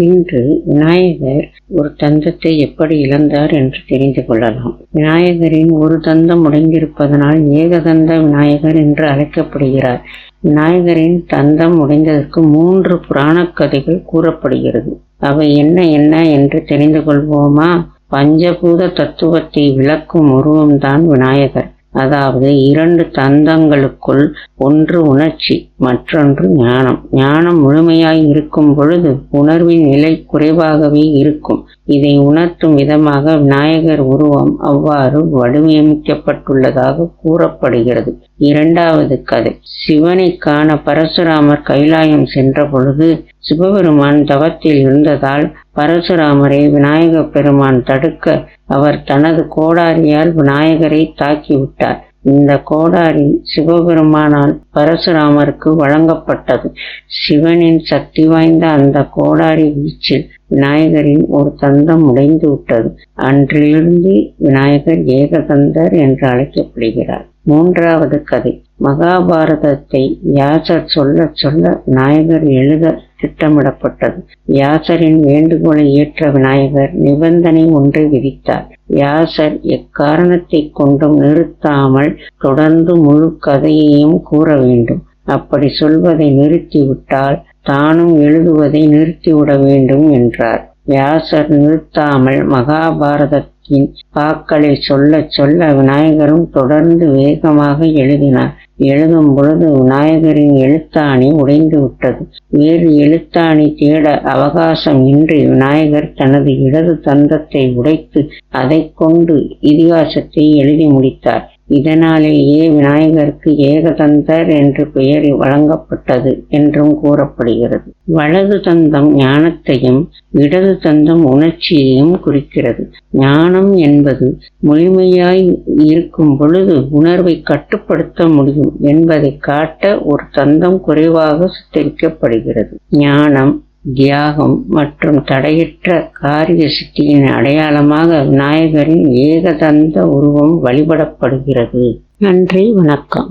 இன்று விநாயகர் ஒரு தந்தத்தை எப்படி இழந்தார் என்று தெரிந்து கொள்ளலாம். விநாயகரின் ஒரு தந்தம் உடைந்திருப்பதனால் ஏகதந்த விநாயகர் என்று அழைக்கப்படுகிறார். விநாயகரின் தந்தம் உடைந்ததற்கு 3 புராணக் கதைகள் கூறப்படுகிறது. அவை என்ன என்று தெரிந்து கொள்வோமா? பஞ்சபூத தத்துவத்தை விளக்கும் உருவம்தான் விநாயகர். அதாவது 2 தந்தங்களுக்குள் ஒன்று உணர்ச்சி, மற்றொன்று ஞானம். ஞானம் முழுமையாய் இருக்கும் பொழுது உணர்வின் நிலை குறைவாகவே இருக்கும். இதை உணர்த்தும் விதமாக விநாயகர் உருவம் அவ்வாறு வடிவமைக்கப்பட்டுள்ளதாக கூறப்படுகிறது. 2வது கதை. சிவனை காண பரசுராமர் கைலாயம் சென்ற பொழுது சிவபெருமான் தவத்தில் இருந்ததால் பரசுராமரை விநாயக பெருமான் தடுக்க அவர் தனது கோடாரியால் விநாயகரை தாக்கிவிட்டார். இந்த கோடாரி சிவபெருமானால் பரசுராமருக்கு வழங்கப்பட்டது. சிவனின் சக்தி வாய்ந்த அந்த கோடாரி வீச்சில் விநாயகரின் ஒரு தந்தம் உடைந்து விட்டது. அன்றிலிருந்து விநாயகர் ஏகதந்தர் என்று அழைக்கப்படுகிறார். 3வது கதை. மகாபாரதத்தை வியாசர் சொல்ல விநாயகர் எழுத திட்டமிடப்பட்டது. வியாசரின் வேண்டுகோளை ஏற்ற விநாயகர் நிபந்தனை ஒன்றை விதித்தார். வியாசர் எக்காரணத்தை கொண்டும் நிறுத்தாமல் தொடர்ந்து முழு கதையையும் கூற வேண்டும். அப்படி சொல்வதை நிறுத்திவிட்டால் தானும் எழுதுவதை நிறுத்திவிட வேண்டும் என்றார். வியாசர் நிறுத்தாமல் மகாபாரதத்தின் பாக்களை சொல்ல விநாயகரும் தொடர்ந்து வேகமாக எழுதினார். எழுதும் பொழுது விநாயகரின் எழுத்தாணி உடைந்து விட்டது. வேறு எழுத்தாணி தேட அவகாசம் இன்றி விநாயகர் தனது இடது தந்தத்தை உடைத்து அதை கொண்டு இதிகாசத்தை எழுதி முடித்தார். இதனாலேயே விநாயகருக்கு ஏகதந்தர் என்று பெயர் வழங்கப்பட்டது என்றும் கூறப்படுகிறது. வலது தந்தம் ஞானத்தையும் இடது தந்தம் உணர்ச்சியையும் குறிக்கிறது. ஞானம் என்பது முழுமையாய் இருக்கும் பொழுது உணர்வை கட்டுப்படுத்த முடியும் என்பதை காட்ட ஒரு தந்தம் குறைவாக சித்தரிக்கப்படுகிறது. ஞானம், தியாகம் மற்றும் தடையற்ற காரிய சித்தியின் அடையாளமாக விநாயகரின் ஏகதந்த உருவம் வழிபடப்படுகிறது. நன்றி, வணக்கம்.